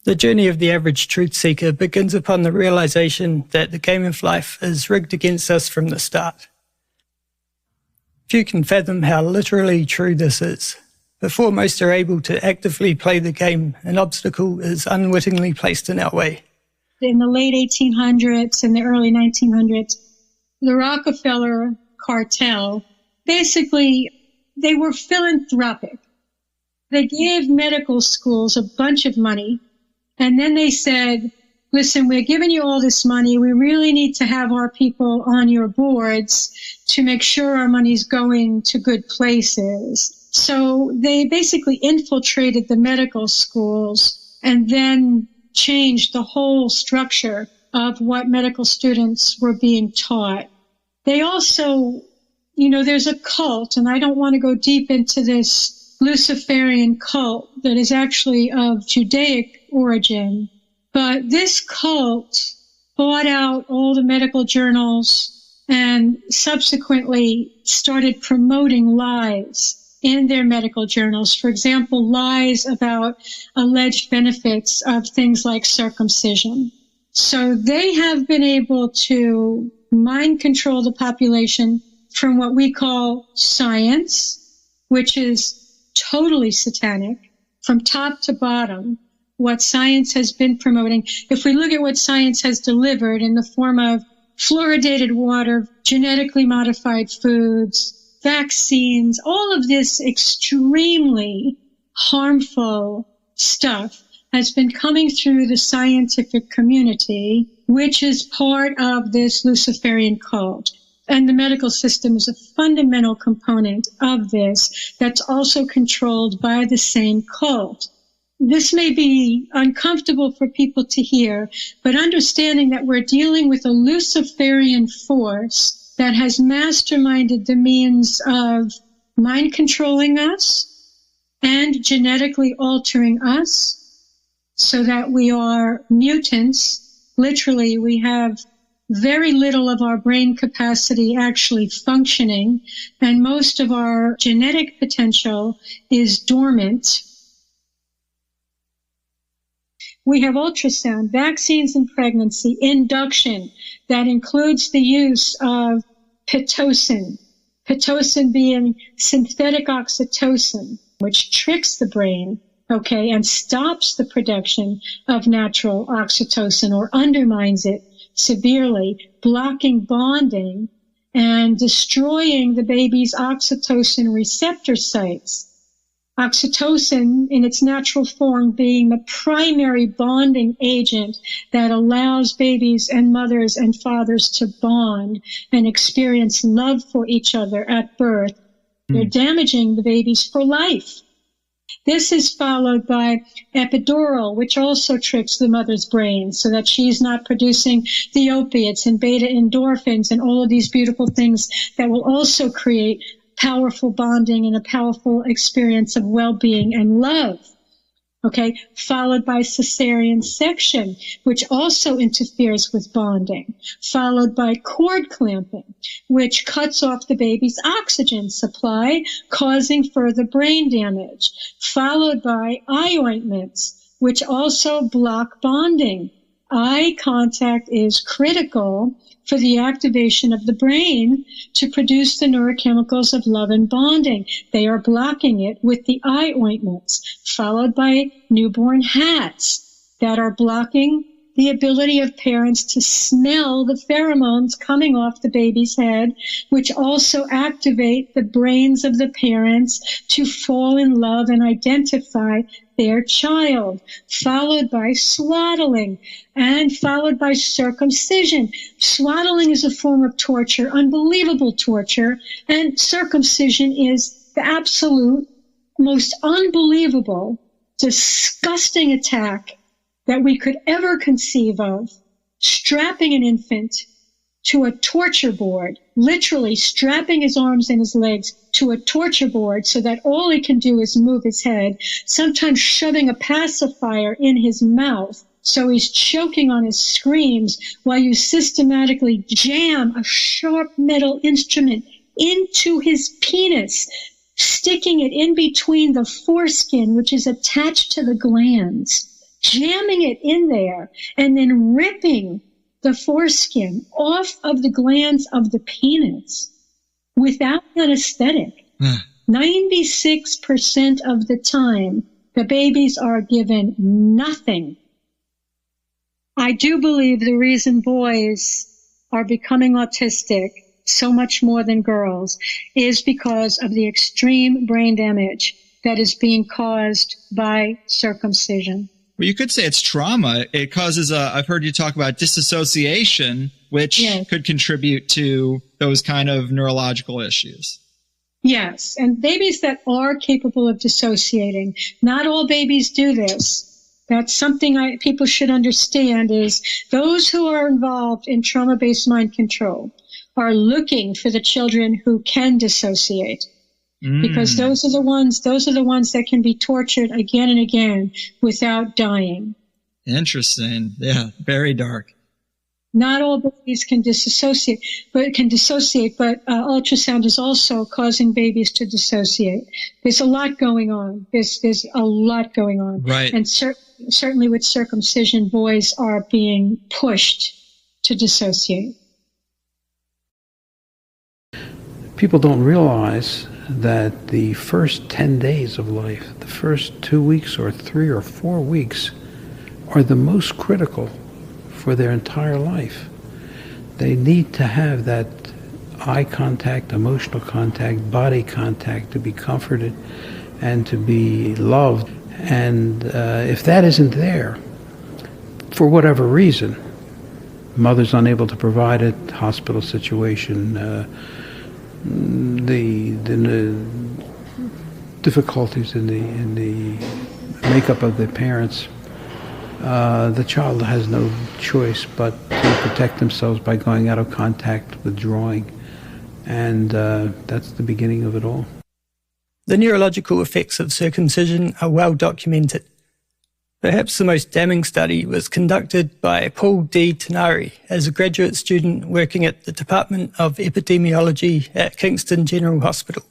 The journey of the average truth seeker begins upon the realization that the game of life is rigged against us from the start. Few can fathom how literally true this is. Before most are able to actively play the game, an obstacle is unwittingly placed in our way. In the late 1800s and the early 1900s, the Rockefeller cartel, basically, they were philanthropic. They gave medical schools a bunch of money, and then they said, listen, we're giving you all this money. We really need to have our people on your boards to make sure our money's going to good places. So they basically infiltrated the medical schools and then changed the whole structure of what medical students were being taught. They also, there's a cult, and I don't want to go deep into this Luciferian cult that is actually of Judaic origin. But this cult bought out all the medical journals and subsequently started promoting lies in their medical journals. For example, lies about alleged benefits of things like circumcision. So they have been able to mind control the population from what we call science, which is totally satanic, from top to bottom, what science has been promoting. If we look at what science has delivered in the form of fluoridated water, genetically modified foods, vaccines, all of this extremely harmful stuff has been coming through the scientific community, which is part of this Luciferian cult. And the medical system is a fundamental component of this that's also controlled by the same cult. This may be uncomfortable for people to hear, but understanding that we're dealing with a Luciferian force that has masterminded the means of mind controlling us and genetically altering us so that we are mutants. Literally, we have very little of our brain capacity actually functioning, and most of our genetic potential is dormant. We have ultrasound, vaccines and pregnancy, induction that includes the use of Pitocin. Pitocin being synthetic oxytocin, which tricks the brain, and stops the production of natural oxytocin or undermines it severely, blocking bonding and destroying the baby's oxytocin receptor sites. Oxytocin, in its natural form, being the primary bonding agent that allows babies and mothers and fathers to bond and experience love for each other at birth. They're damaging the babies for life. This is followed by epidural, which also tricks the mother's brain so that she's not producing the opiates and beta endorphins and all of these beautiful things that will also create powerful bonding and a powerful experience of well-being and love. Followed by cesarean section, which also interferes with bonding. Followed by cord clamping, which cuts off the baby's oxygen supply, causing further brain damage. Followed by eye ointments, which also block bonding. Eye contact is critical for the activation of the brain to produce the neurochemicals of love and bonding. They are blocking it with the eye ointments, followed by newborn hats that are blocking the ability of parents to smell the pheromones coming off the baby's head, which also activate the brains of the parents to fall in love and identify their child, followed by swaddling, and followed by circumcision. Swaddling is a form of torture, unbelievable torture, and circumcision is the absolute most unbelievable, disgusting attack that we could ever conceive of, strapping an infant to a torture board, literally strapping his arms and his legs to a torture board so that all he can do is move his head, sometimes shoving a pacifier in his mouth so he's choking on his screams while you systematically jam a sharp metal instrument into his penis, sticking it in between the foreskin, which is attached to the glands, jamming it in there, and then ripping the foreskin off of the glands of the penis without anesthetic. 96% of the time, the babies are given nothing. I do believe the reason boys are becoming autistic so much more than girls is because of the extreme brain damage that is being caused by circumcision. Well, you could say it's trauma. It causes I've heard you talk about disassociation, which could contribute to those kind of neurological issues. Yes, and babies that are capable of dissociating, not all babies do this. That's something people should understand, is those who are involved in trauma-based mind control are looking for the children who can dissociate. Because those are the ones that can be tortured again and again without dying. Interesting. Yeah, very dark. Not all babies can dissociate, but ultrasound is also causing babies to dissociate. There's a lot going on. There's a lot going on. Right. And certainly with circumcision, boys are being pushed to dissociate. People don't realize that the first 10 days of life, the first 2 weeks or 3 or 4 weeks, are the most critical for their entire life. They need to have that eye contact, emotional contact, body contact to be comforted and to be loved. And if that isn't there, for whatever reason, mother's unable to provide it, hospital situation, the difficulties in the makeup of the parents, the child has no choice but to protect themselves by going out of contact, withdrawing, and that's the beginning of it all. The neurological effects of circumcision are well documented. Perhaps the most damning study was conducted by Paul D. Tenari as a graduate student working at the Department of Epidemiology at Kingston General Hospital.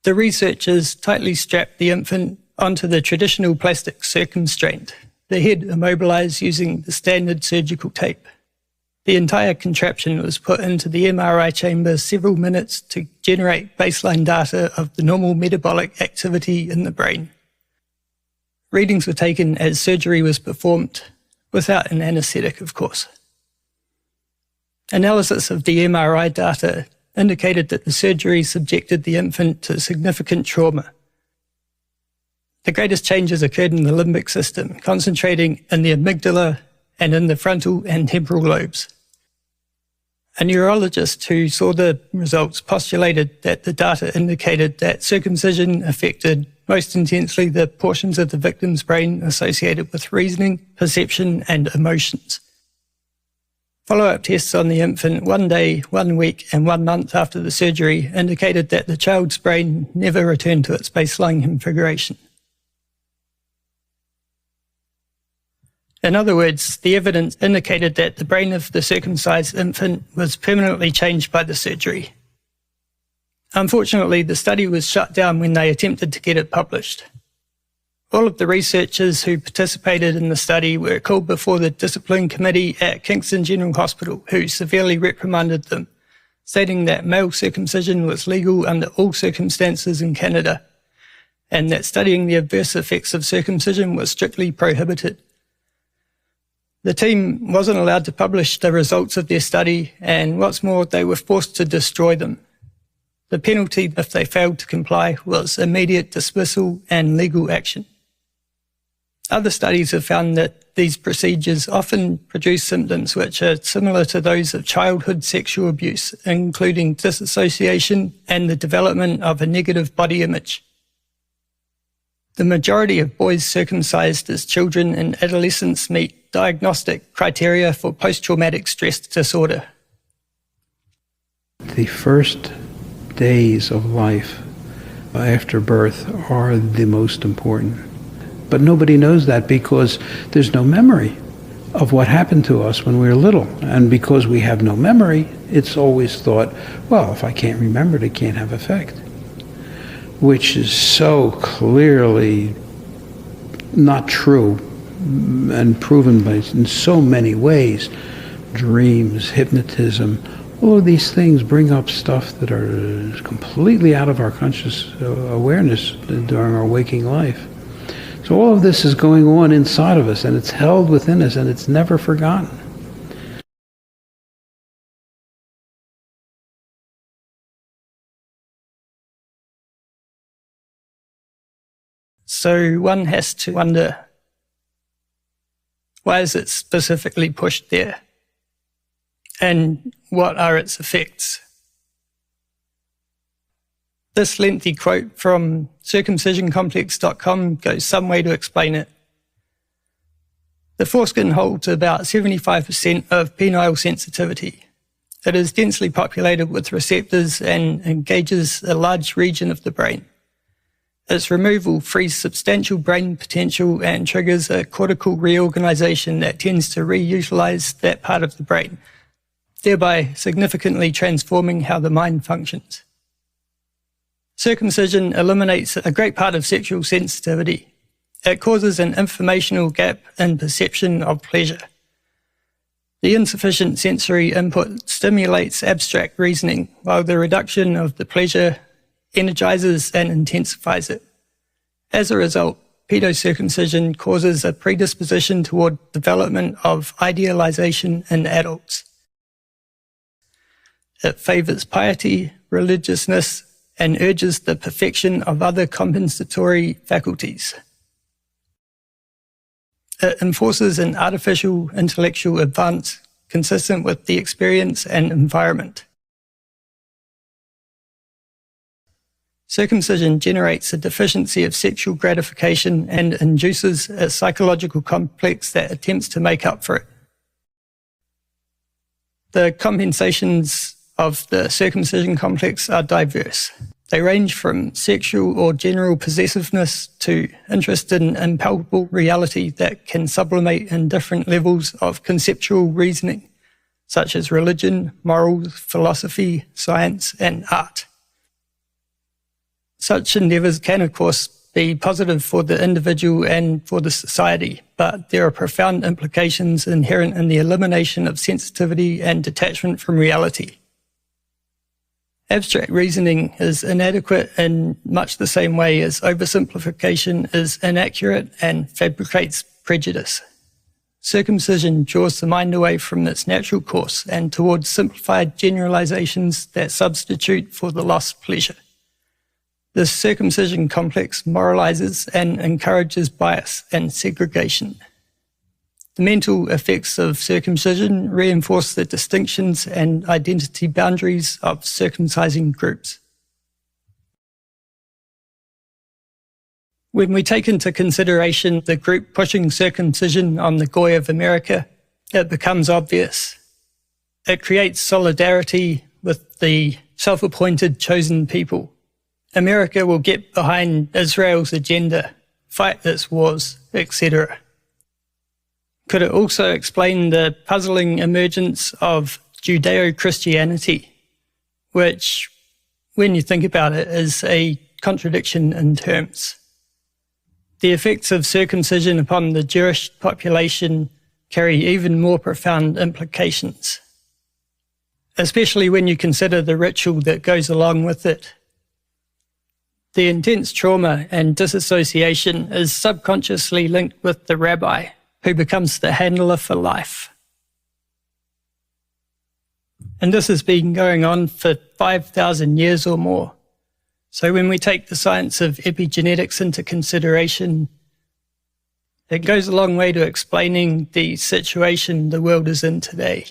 The researchers tightly strapped the infant onto the traditional plastic circumstraint, the head immobilized using the standard surgical tape. The entire contraption was put into the MRI chamber several minutes to generate baseline data of the normal metabolic activity in the brain. Readings were taken as surgery was performed, without an anesthetic, of course. Analysis of the MRI data indicated that the surgery subjected the infant to significant trauma. The greatest changes occurred in the limbic system, concentrating in the amygdala and in the frontal and temporal lobes. A neurologist who saw the results postulated that the data indicated that circumcision affected most intensely the portions of the victim's brain associated with reasoning, perception, and emotions. Follow-up tests on the infant 1 day, 1 week, and 1 month after the surgery indicated that the child's brain never returned to its baseline configuration. In other words, the evidence indicated that the brain of the circumcised infant was permanently changed by the surgery. Unfortunately, the study was shut down when they attempted to get it published. All of the researchers who participated in the study were called before the discipline committee at Kingston General Hospital, who severely reprimanded them, stating that male circumcision was legal under all circumstances in Canada, and that studying the adverse effects of circumcision was strictly prohibited. The team wasn't allowed to publish the results of their study, and what's more, they were forced to destroy them. The penalty if they failed to comply was immediate dismissal and legal action. Other studies have found that these procedures often produce symptoms which are similar to those of childhood sexual abuse, including disassociation and the development of a negative body image. The majority of boys circumcised as children and adolescents meet diagnostic criteria for post-traumatic stress disorder. The first days of life after birth are the most important. But nobody knows that because there's no memory of what happened to us when we were little. And because we have no memory, it's always thought, well, if I can't remember it, it can't have effect. Which is so clearly not true and proven in so many ways. Dreams, hypnotism, all of these things bring up stuff that are completely out of our conscious awareness during our waking life. So all of this is going on inside of us, and it's held within us, and it's never forgotten. So one has to wonder, why is it specifically pushed there? And what are its effects? This lengthy quote from circumcisioncomplex.com goes some way to explain it. The foreskin holds about 75% of penile sensitivity. It is densely populated with receptors and engages a large region of the brain. Its removal frees substantial brain potential and triggers a cortical reorganization that tends to reutilize that part of the brain, thereby significantly transforming how the mind functions. Circumcision eliminates a great part of sexual sensitivity. It causes an informational gap in perception of pleasure. The insufficient sensory input stimulates abstract reasoning, while the reduction of the pleasure energizes and intensifies it. As a result, pedocircumcision causes a predisposition toward development of idealization in adults. It favors piety, religiousness, and urges the perfection of other compensatory faculties. It enforces an artificial intellectual advance consistent with the experience and environment. Circumcision generates a deficiency of sexual gratification and induces a psychological complex that attempts to make up for it. The compensations of the circumcision complex are diverse. They range from sexual or general possessiveness to interest in impalpable reality that can sublimate in different levels of conceptual reasoning, such as religion, morals, philosophy, science, and art. Such endeavours can, of course, be positive for the individual and for the society, but there are profound implications inherent in the elimination of sensitivity and detachment from reality. Abstract reasoning is inadequate in much the same way as oversimplification is inaccurate and fabricates prejudice. Circumcision draws the mind away from its natural course and towards simplified generalizations that substitute for the lost pleasure. This circumcision complex moralizes and encourages bias and segregation. The mental effects of circumcision reinforce the distinctions and identity boundaries of circumcising groups. When we take into consideration the group pushing circumcision on the Goy of America, it becomes obvious. It creates solidarity with the self-appointed chosen people. America will get behind Israel's agenda, fight its wars, etc. Could it also explain the puzzling emergence of Judeo-Christianity, which, when you think about it, is a contradiction in terms? The effects of circumcision upon the Jewish population carry even more profound implications, especially when you consider the ritual that goes along with it. The intense trauma and disassociation is subconsciously linked with the rabbi, who becomes the handler for life. And this has been going on for 5,000 years or more. So when we take the science of epigenetics into consideration, it goes a long way to explaining the situation the world is in today.